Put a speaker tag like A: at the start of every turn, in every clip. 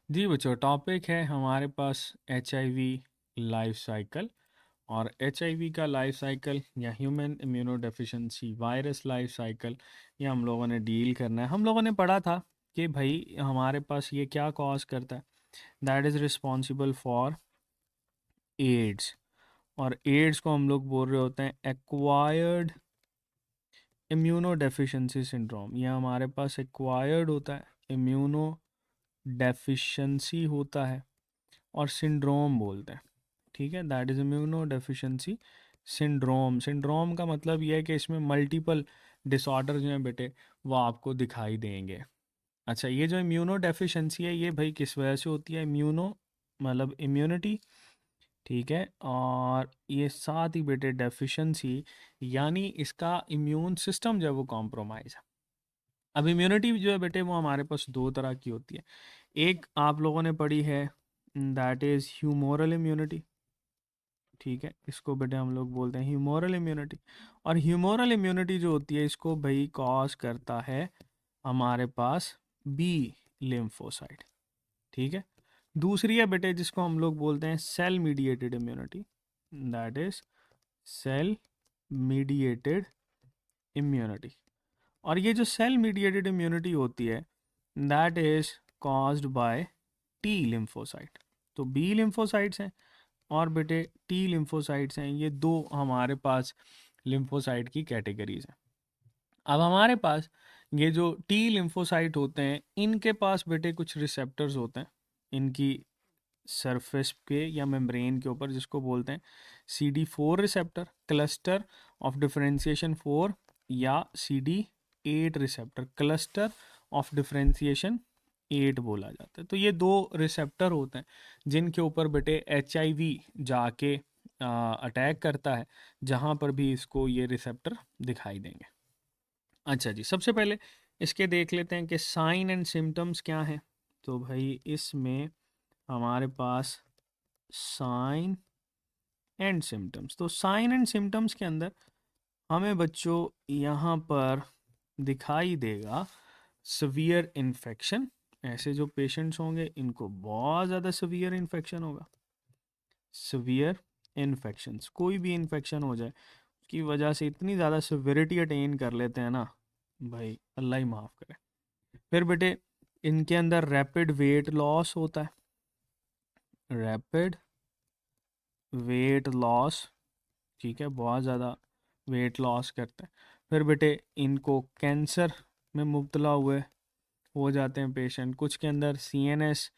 A: जी बच्चों, टॉपिक है हमारे पास HIV लाइफ साइकिल। और HIV का लाइफ साइकिल या human immuno deficiency virus life cycle ये हम लोगों ने डील करना है। हम लोगों ने पढ़ा था कि भाई हमारे पास ये क्या कॉज करता है, that is responsible for AIDS. और एड्स को हम लोग बोल रहे होते हैं एक्वायर्ड इम्यूनो डेफिशिएंसी सिंड्रोम। ये हमारे पास एक्वायर्ड होता है, इम्यूनो डेफिशिएंसी होता है और सिंड्रोम बोलते हैं। ठीक है, that is immuno deficiency syndrome. Syndrome का मतलब ये है कि इसमें मल्टीपल डिसऑर्डर जो हैं बेटे वो आपको दिखाई देंगे। अच्छा, ये जो इम्यूनो डेफिशिएंसी है ये भाई किस वजह से होती है? इम्यूनो मतलब इम्यूनिटी, ठीक है, और ये साथ ही बेटे डेफिशिएंसी यानी इसका इम्यून सिस्टम जो है वो कॉम्प्रोमाइज़ है। अब इम्यूनिटी जो है बेटे वो हमारे पास दो तरह की होती है। एक आप लोगों ने पढ़ी है, दैट इज़ ह्यूमोरल इम्यूनिटी। ठीक है, इसको बेटे हम लोग बोलते हैं ह्यूमोरल इम्यूनिटी। और ह्यूमोरल इम्यूनिटी जो होती है इसको भाई कॉज करता है हमारे पास बी लिम्फोसाइट। ठीक है, दूसरी है बेटे जिसको हम लोग बोलते हैं cell mediated immunity, that is cell mediated immunity. और ये जो सेल मीडिएटेड इम्यूनिटी होती है that is caused by T lymphocyte. तो बी लिम्फोसाइट्स हैं और बेटे टी लिम्फोसाइट्स हैं। ये दो हमारे पास लिम्फोसाइट की कैटेगरीज हैं। अब हमारे पास ये जो टी लिम्फोसाइट होते हैं इनके पास बेटे कुछ रिसेप्टर्स होते हैं इनकी सरफेस पे या मेम्ब्रेन के ऊपर, जिसको बोलते हैं CD4 receptor, cluster of differentiation 4, या CD8 receptor, cluster of differentiation 8 बोला जाता है। तो ये दो रिसेप्टर होते हैं जिनके ऊपर बेटे HIV जाके अटैक करता है, जहाँ पर भी इसको ये रिसेप्टर दिखाई देंगे। अच्छा जी, सबसे पहले इसके देख लेते हैं कि साइन एंड सिम्टम्स क्या हैं। तो भाई इसमें हमारे पास साइन एंड सिम्टम्स, तो साइन एंड सिम्टम्स के अंदर हमें बच्चों यहाँ पर दिखाई देगा सवियर इन्फेक्शन। ऐसे जो पेशेंट्स होंगे इनको बहुत ज़्यादा सवियर इन्फेक्शन होगा। सवियर इन्फेक्शंस, कोई भी इन्फेक्शन हो जाए उसकी वजह से इतनी ज़्यादा सिवियरिटी अटेन कर लेते हैं ना भाई, अल्लाह ही माफ़ करे। फिर बेटे इनके अंदर रैपिड वेट लॉस होता है, रैपिड वेट लॉस। ठीक है, बहुत ज़्यादा वेट लॉस करते हैं। फिर बेटे इनको कैंसर में मुब्तला हुए हो जाते हैं पेशेंट। कुछ के अंदर CNS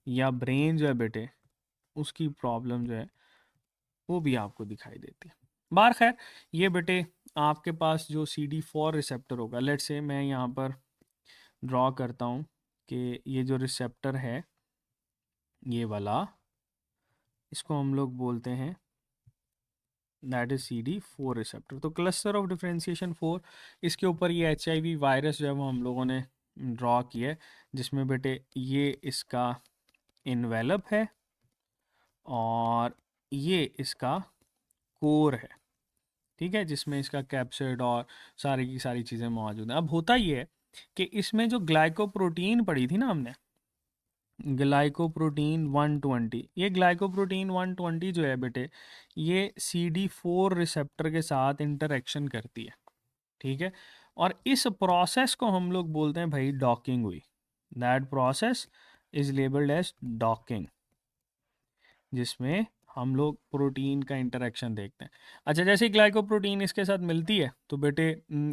A: या ब्रेन जो है बेटे उसकी प्रॉब्लम जो है वो भी आपको दिखाई देती है। बार खैर ये बेटे आपके पास जो CD4 रिसेप्टर होगा, लेट्स से मैं यहाँ पर ड्रॉ करता हूँ कि ये जो रिसेप्टर है ये वाला, इसको हम लोग बोलते हैं दैट इज CD4 रिसेप्टर। तो क्लस्टर ऑफ डिफरेंशिएशन 4, इसके ऊपर ये HIV वायरस जो है वो हम लोगों ने ड्रॉ किया है, जिसमें बेटे ये इसका इन्वेलप है और ये इसका कोर है। ठीक है, जिसमें इसका कैप्सिड और सारी की सारी चीज़ें मौजूद हैं। अब होता ये है कि इसमें जो ग्लाइकोप्रोटीन पड़ी थी ना हमने, ग्लाइकोप्रोटीन 120, ये ग्लाइकोप्रोटीन 120 जो है बेटे ये CD4 रिसेप्टर के साथ इंटरेक्शन करती है। ठीक है, और इस प्रोसेस को हम लोग बोलते हैं भाई डॉकिंग हुई। That process is labelled as docking, जिसमें हम लोग प्रोटीन का इंटरेक्शन देखते हैं। अच्छा, जैसे ग्लाइकोप्रोटीन इसके साथ मिलती है तो बेटे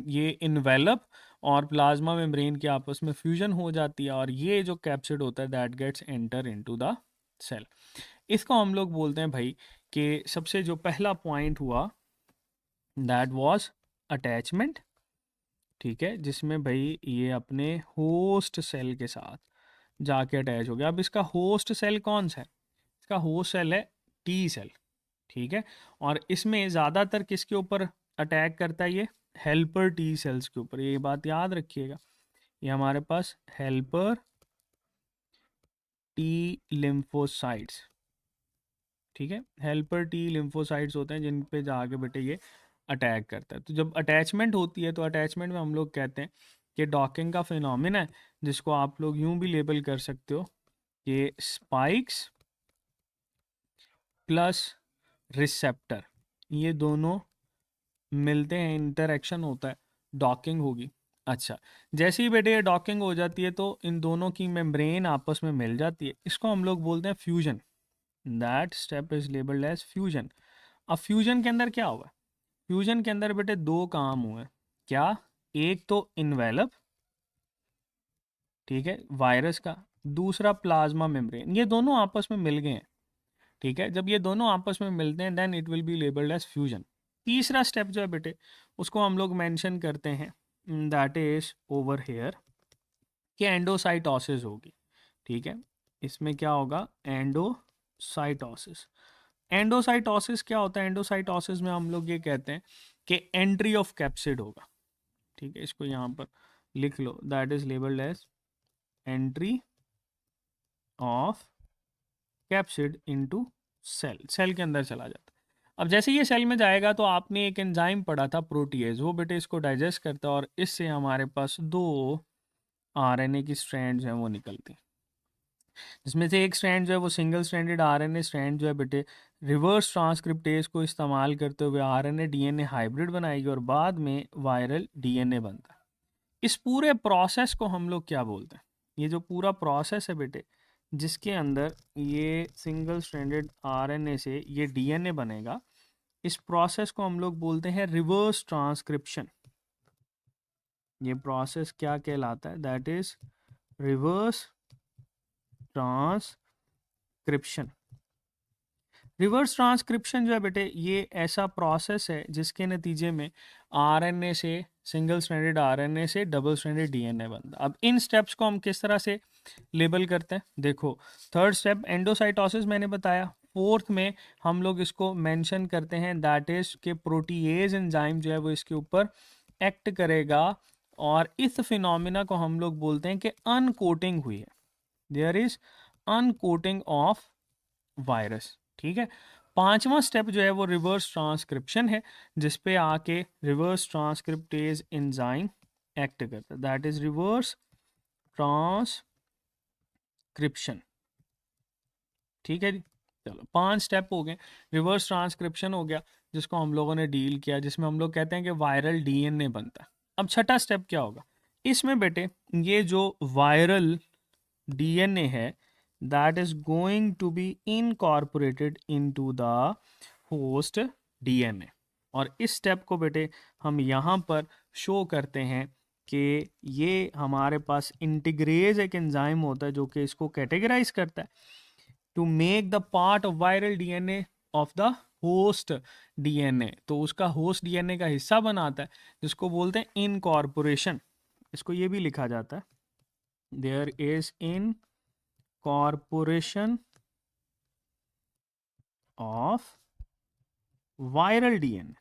A: ये इन्वेलप और प्लाज्मा मेम्ब्रेन के आपस में फ्यूजन हो जाती है और ये जो कैप्सिड होता है that gets enter into the cell. इसको हम लोग बोलते हैं भाई कि सबसे जो पहला पॉइंट हुआ दैट वाज अटैचमेंट। ठीक है, जिसमें भाई ये अपने होस्ट सेल के साथ जाके अटैच हो गया। अब इसका होस्ट सेल कौन सा है? इसका होस्ट सेल है T सेल। ठीक है, और इसमें ज़्यादातर किसके ऊपर अटैक करता है? ये हेल्पर T सेल्स के ऊपर। ये बात याद रखिएगा, ये हमारे पास हेल्पर T लिम्फोसाइट्स। ठीक है, हेल्पर T लिम्फोसाइट्स होते हैं जिन पे जाके बेटे ये अटैक करता है। तो जब अटैचमेंट होती है तो अटैचमेंट में हम लोग कहते हैं कि डॉकिंग का फिनोमिना है, जिसको आप लोग यूं भी लेबल कर सकते हो कि स्पाइक्स प्लस रिसेप्टर ये दोनों मिलते हैं, इंटरेक्शन होता है, डॉकिंग होगी। अच्छा, जैसे ही बेटे ये डॉकिंग हो जाती है तो इन दोनों की मेम्ब्रेन आपस में मिल जाती है, इसको हम लोग बोलते हैं fusion. That step is labelled as fusion. अब फ्यूजन के अंदर क्या हुआ? फ्यूजन के अंदर बेटे दो काम हुए। क्या? एक तो इन्वेलप, ठीक है, वायरस का, दूसरा प्लाज्मा मेम्ब्रेन, ये दोनों आपस में मिल गए हैं। ठीक है, जब ये दोनों आपस में मिलते हैं then it will be labelled as fusion. तीसरा स्टेप जो है बेटे उसको हम लोग मेंशन करते हैं, दैट इज ओवर हेयर, कि एंडोसाइटोसिस होगी। ठीक है, इसमें क्या होगा? एंडोसाइटोसिस। एंडोसाइटोसिस क्या होता है? एंडोसाइटोसिस में हम लोग ये कहते हैं कि एंट्री ऑफ कैप्सिड होगा। ठीक है, इसको यहाँ पर लिख लो, that is labelled as entry of capsid into cell. Cell के अंदर चला जाता है। अब जैसे ये सेल में जाएगा तो आपने एक एंजाइम पढ़ा था प्रोटीएज, वो बेटे इसको डाइजेस्ट करता है और इससे हमारे पास दो आरएनए की स्ट्रैंड्स हैं वो निकलती हैं, जिसमें से एक स्ट्रैंड जो है वो सिंगल स्ट्रैंडेड आरएनए स्ट्रैंड जो है बेटे रिवर्स ट्रांसक्रिप्टेज को इस्तेमाल करते हुए आरएनए डीएनए हाइब्रिड बनाएगी और बाद में वायरल डीएनए बनता है। इस पूरे प्रोसेस को हम लोग क्या बोलते हैं? ये जो पूरा प्रोसेस है बेटे जिसके अंदर ये सिंगल स्ट्रैंडेड आरएनए से ये डीएनए बनेगा, इस प्रोसेस को हम लोग बोलते हैं रिवर्स ट्रांसक्रिप्शन। ये प्रोसेस क्या कहलाता है? That is reverse transcription. Reverse transcription जो है बेटे ये ऐसा प्रोसेस है जिसके नतीजे में आरएनए से, सिंगल स्ट्रैंडेड आरएनए से डबल स्ट्रैंडेड डीएनए बनता है। अब इन स्टेप्स को हम किस तरह से लेबल करते हैं? देखो, थर्ड स्टेप एंडोसाइटोसिस मैंने बताया। फोर्थ में हम लोग इसको मेंशन करते हैं दैट इज के प्रोटीएज एंजाइम जो है वो इसके ऊपर एक्ट करेगा और इस फिनोमिना को हम लोग बोलते हैं कि अनकोटिंग हुई है। There is uncoating of virus. ठीक है, पांचवा स्टेप जो है वो रिवर्स ट्रांसक्रिप्शन है, जिसपे आके रिवर्स ट्रांसक्रिप्टेज एंजाइम एक्ट करता है, दैट इज रिवर्स ट्रांसक्रिप्शन। ठीक है जी, चलो 5 स्टेप हो गए। रिवर्स ट्रांसक्रिप्शन हो गया जिसको हम लोगों ने डील किया, जिसमें हम लोग कहते हैं कि वायरल डीएनए बनता है। अब छठा स्टेप क्या होगा इसमें बेटे? ये जो वायरल डीएनए है that is going to be incorporated into the host DNA. और इस स्टेप को बेटे हम यहाँ पर शो करते हैं कि ये हमारे पास इंटीग्रेज एक एंजाइम होता है जो कि इसको कैटेगराइज करता है to make the part of viral DNA of the host DNA. तो उसका होस्ट डीएनए का हिस्सा बनाता है, जिसको बोलते हैं इनकॉर्पोरेशन। इसको ये भी लिखा जाता है, there is incorporation of viral DNA.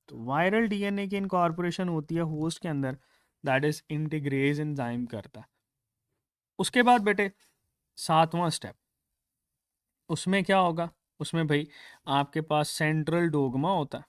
A: तो वायरल डीएनए की इनकॉर्पोरेशन होती है होस्ट के अंदर, दैट इज इंटीग्रेज एंजाइम करता है। उसके बाद बेटे सातवां स्टेप, उसमें क्या होगा? उसमें भाई आपके पास सेंट्रल डोगमा होता है।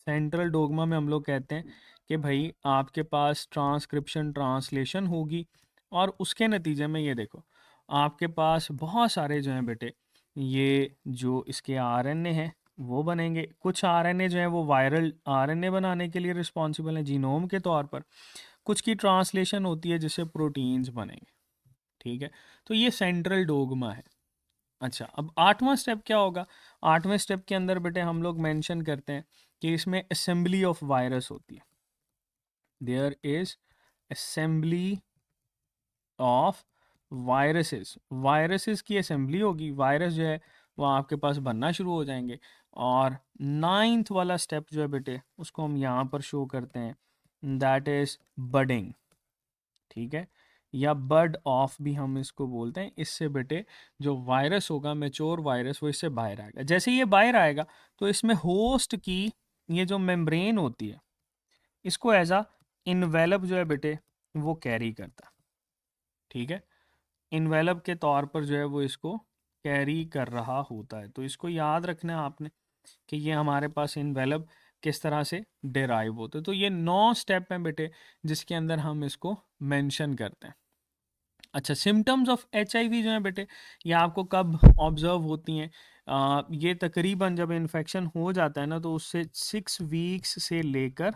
A: सेंट्रल डोगमा में हम लोग कहते हैं कि भाई आपके पास ट्रांसक्रिप्शन ट्रांसलेशन होगी और उसके नतीजे में ये देखो आपके पास बहुत सारे जो हैं बेटे ये जो इसके आरएनए हैं वो बनेंगे। कुछ आरएनए जो है वो वायरल आरएनए बनाने के लिए रिस्पॉन्सिबल हैं जीनोम के तौर पर, कुछ की ट्रांसलेशन होती है जिससे प्रोटीन्स बनेंगे। ठीक है, तो ये सेंट्रल डोगमा है। अच्छा, अब आठवां स्टेप क्या होगा? आठवें स्टेप के अंदर बेटे हम लोग मेंशन करते हैं कि इसमें असेंबली ऑफ वायरस होती है। There is assembly of viruses. Viruses की असेंबली होगी, वायरस जो है वो आपके पास बनना शुरू हो जाएंगे। और नाइन्थ वाला स्टेप जो है बेटे उसको हम यहाँ पर शो करते हैं, दैट इज बडिंग। ठीक है, या बर्ड ऑफ भी हम इसको बोलते हैं। इससे बेटे जो वायरस होगा मेच्योर वायरस वो इससे बाहर आएगा। जैसे ये बाहर आएगा तो इसमें होस्ट की ये जो मेम्ब्रेन होती है इसको एज अ इन्वेलप जो है बेटे वो कैरी करता। ठीक है, इन्वेलप के तौर पर जो है वो इसको कैरी कर रहा होता है। तो इसको याद रखना है आपने कि ये हमारे पास इन्वेलप किस तरह से डेराइव होते हैं। तो ये 9 स्टेप हैं बेटे जिसके अंदर हम इसको मेंशन करते हैं। अच्छा, सिम्टम्स ऑफ एचआईवी जो है बेटे, ये आपको कब ऑब्जर्व होती हैं? ये तकरीबन जब इन्फेक्शन हो जाता है ना, तो उससे 6 वीक्स से लेकर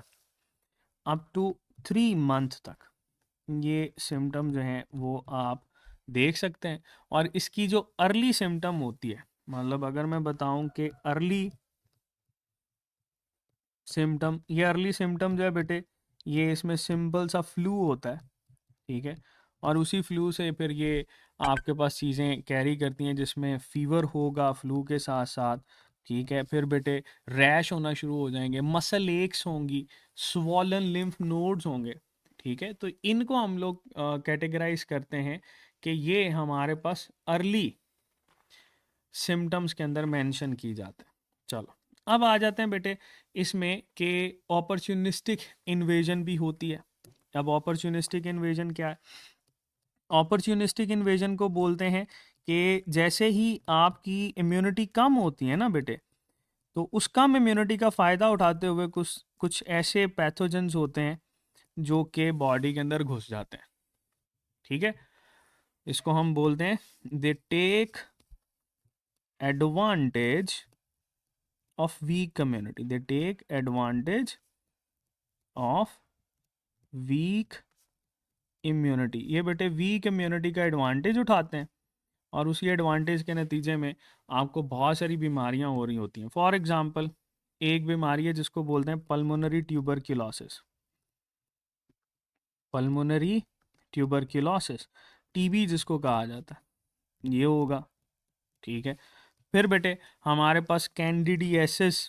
A: अप टू 3 मंथ तक ये सिम्टम जो हैं वो आप देख सकते हैं। और इसकी जो अर्ली सिम्टम होती है, मतलब अगर मैं बताऊं कि अर्ली सिम्टम, ये अर्ली सिम्टम जो है बेटे, ये इसमें सिंपल सा फ्लू होता है, ठीक है। और उसी फ्लू से फिर ये आपके पास चीज़ें कैरी करती हैं, जिसमें फीवर होगा फ्लू के साथ साथ, ठीक है। फिर बेटे रैश होना शुरू हो जाएंगे, मसल एक्स होंगी, स्वॉलन लिम्फ नोड्स होंगे, ठीक है। तो इनको हम लोग कैटेगराइज करते हैं कि ये हमारे पास अर्ली सिम्टम्स के अंदर मेंशन की जाते हैं। चलो, अब आ जाते हैं बेटे इसमें कि अपॉर्चुनिस्टिक इन्वेजन भी होती है। अब अपॉर्चुनिस्टिक इन्वेजन क्या है? अपॉर्चुनिस्टिक इन्वेजन को बोलते हैं कि जैसे ही आपकी इम्यूनिटी कम होती है ना बेटे, तो उस कम इम्यूनिटी का फ़ायदा उठाते हुए कुछ कुछ ऐसे पैथोजेंस होते हैं जो कि बॉडी के अंदर घुस जाते हैं, ठीक है। इसको हम बोलते हैं they take advantage of weak community, they take advantage of weak immunity. ये बेटे वीक इम्यूनिटी का एडवांटेज उठाते हैं, और उसी एडवांटेज के नतीजे में आपको बहुत सारी बीमारियां हो रही होती हैं। फॉर एग्जांपल, एक बीमारी है जिसको बोलते हैं pulmonary tuberculosis, pulmonary tuberculosis, TB जिसको कहा जाता है, ये होगा, ठीक है। फिर बेटे हमारे पास कैंडिडियासिस,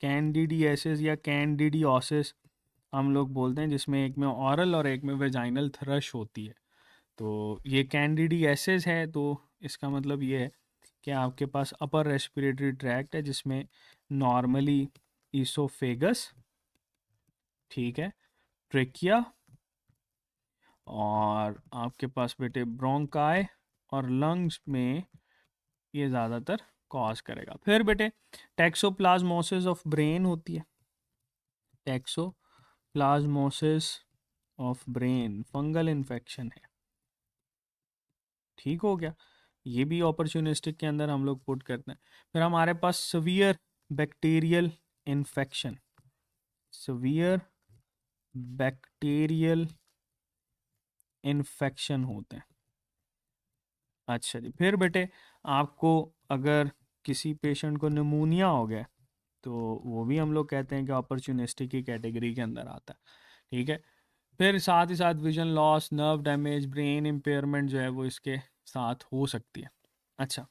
A: कैंडिडियासिस या कैंडिडियोसिस हम लोग बोलते हैं, जिसमें एक में ऑरल और एक में वेजाइनल थ्रश होती है। तो ये कैंडिडियासिस है, तो इसका मतलब ये है कि आपके पास अपर रेस्पिरेटरी ट्रैक्ट है, जिसमें नॉर्मली ईसोफेगस, ठीक है, ट्रेकिया, और आपके पास बेटे ब्रोंकाई और लंग्स में ये ज़्यादातर कॉज करेगा। फिर बेटे टैक्सोप्लाज्मोसिस ऑफ ब्रेन होती है, टैक्सोप्लाज्मोसिस ऑफ ब्रेन फंगल इन्फेक्शन है, ठीक हो गया। ये भी अपॉर्चुनिस्टिक के अंदर हम लोग पुट करते हैं। फिर हमारे पास severe bacterial infection, severe bacterial infection होते हैं। अच्छा जी, फिर बेटे आपको अगर किसी पेशेंट को निमोनिया हो गया, तो वो भी हम लोग कहते हैं कि अपॉर्चुनिस्टिक की कैटेगरी के अंदर आता है, ठीक है। फिर साथ ही साथ vision loss, nerve damage, brain impairment जो है वो इसके साथ हो सकती है। अच्छा,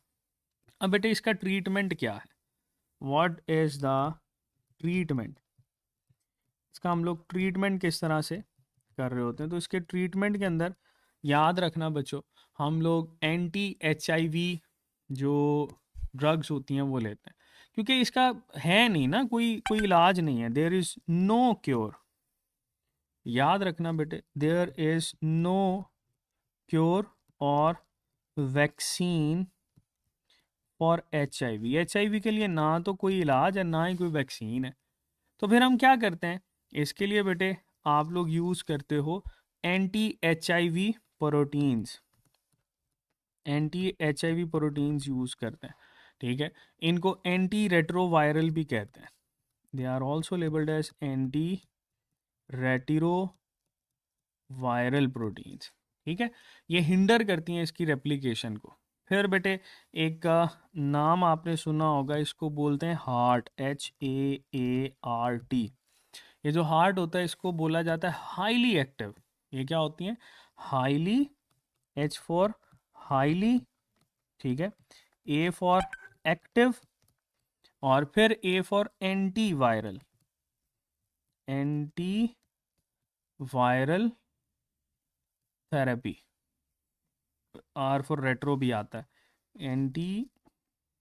A: अब बेटे इसका ट्रीटमेंट क्या है? What is the treatment? इसका हम लोग ट्रीटमेंट किस तरह से कर रहे होते हैं? तो इसके ट्रीटमेंट के अंदर याद रखना बच्चों, हम लोग एंटी एचआईवी जो ड्रग्स होती हैं वो लेते हैं, क्योंकि इसका है नहीं ना, कोई कोई इलाज नहीं है, देयर इज़ नो क्योर। याद रखना बेटे, देयर इज़ नो क्योर और वैक्सीन फॉर एचआईवी। एचआईवी के लिए ना तो कोई इलाज है, ना ही कोई वैक्सीन है। तो फिर हम क्या करते हैं इसके लिए बेटे? आप लोग यूज़ करते हो anti HIV proteins, anti HIV proteins use करते हैं, ठीक है। इनको एंटी रेट्रोवायरल भी कहते हैं, they are also labelled as anti retro viral proteins, ठीक है। ये हिंडर करती हैं इसकी रेप्लिकेशन को। फिर बेटे एक का नाम आपने सुना होगा, इसको बोलते हैं हार्ट, HAART। ये जो हार्ट होता है इसको बोला जाता है हाईली एक्टिव। ये क्या होती हैं? हाईली, H फॉर हाईली, ठीक है, A फॉर एक्टिव, और फिर A for anti viral, anti viral therapy, R for retro भी आता है, anti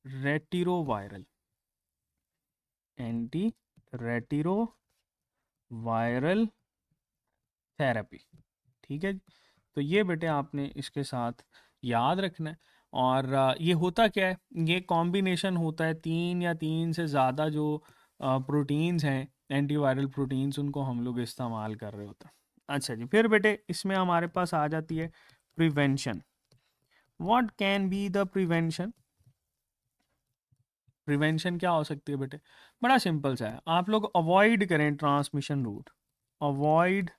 A: retro viral, anti retro viral therapy, ठीक है। तो ये बेटे आपने इसके साथ याद रखना है। और ये होता क्या है? ये कॉम्बिनेशन होता है तीन या तीन से ज़्यादा जो प्रोटीन्स हैं, एंटीवायरल प्रोटीन्स, उनको हम लोग इस्तेमाल कर रहे होते हैं। अच्छा जी, फिर बेटे इसमें हमारे पास आ जाती है prevention. What can be the prevention? Prevention क्या हो सकती है बेटे? बड़ा सिंपल सा है, आप लोग अवॉइड करें transmission route, avoid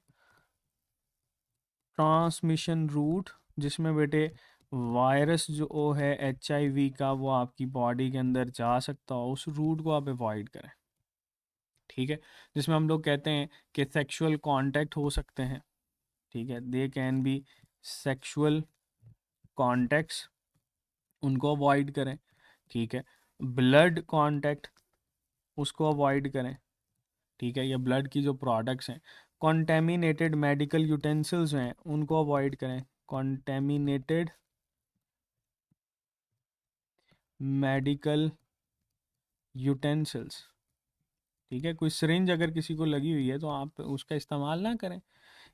A: transmission route, जिसमें बेटे वायरस जो है HIV का वो आपकी बॉडी के अंदर जा सकता हो, उस रूट को आप अवॉइड करें। ठीक है, जिसमें हम लोग कहते हैं कि सेक्सुअल कांटेक्ट हो सकते हैं। ठीक है, they can be sexual contacts, उनको अवॉइड करें। ठीक है, ब्लड कांटेक्ट, उसको अवॉइड करें। ठीक है, या ब्लड की जो प्रोडक्ट्स हैं, कॉन्टेमिनेटेड मेडिकल यूटेंसिल्स हैं, उनको अवॉइड करें। Contaminated medical utensils. ठीक है, कोई सिरिंज अगर किसी को लगी हुई है तो आप उसका इस्तेमाल ना करें।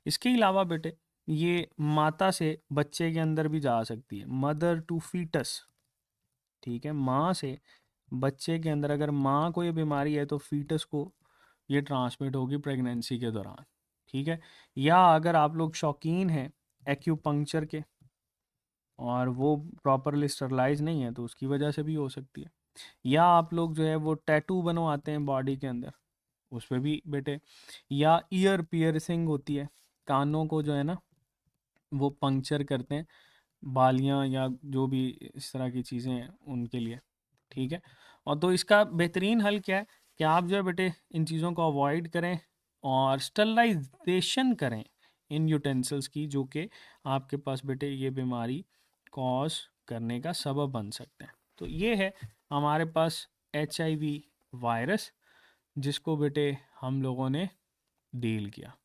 A: इसके अलावा बेटे ये माता से बच्चे के अंदर भी जा सकती है, मदर टू फीटस। ठीक है, माँ से बच्चे के अंदर अगर माँ को ये बीमारी है तो फीटस को ये ट्रांसमिट होगी प्रेगनेंसी के दौरान। ठीक है, या अगर आप लोग शौकीन हैं एक्यूपंक्चर के और वो प्रॉपरली स्टरलाइज नहीं है तो उसकी वजह से भी हो सकती है। या आप लोग जो है वो टैटू बनवाते हैं बॉडी के अंदर, उस पर भी बेटे, या ईयर पियर्सिंग होती है, कानों को जो है ना वो पंक्चर करते हैं, बालियां या जो भी इस तरह की चीज़ें हैं उनके लिए। ठीक है, और तो इसका बेहतरीन हल क्या है कि आप जो है बेटे इन चीज़ों को अवॉइड करें और स्टरलाइजेशन करें इन यूटेंसिल्स की, जो कि आपके पास बेटे ये बीमारी कॉज करने का सबब बन सकते हैं। तो ये है हमारे पास HIV वायरस, जिसको बेटे हम लोगों ने डील किया।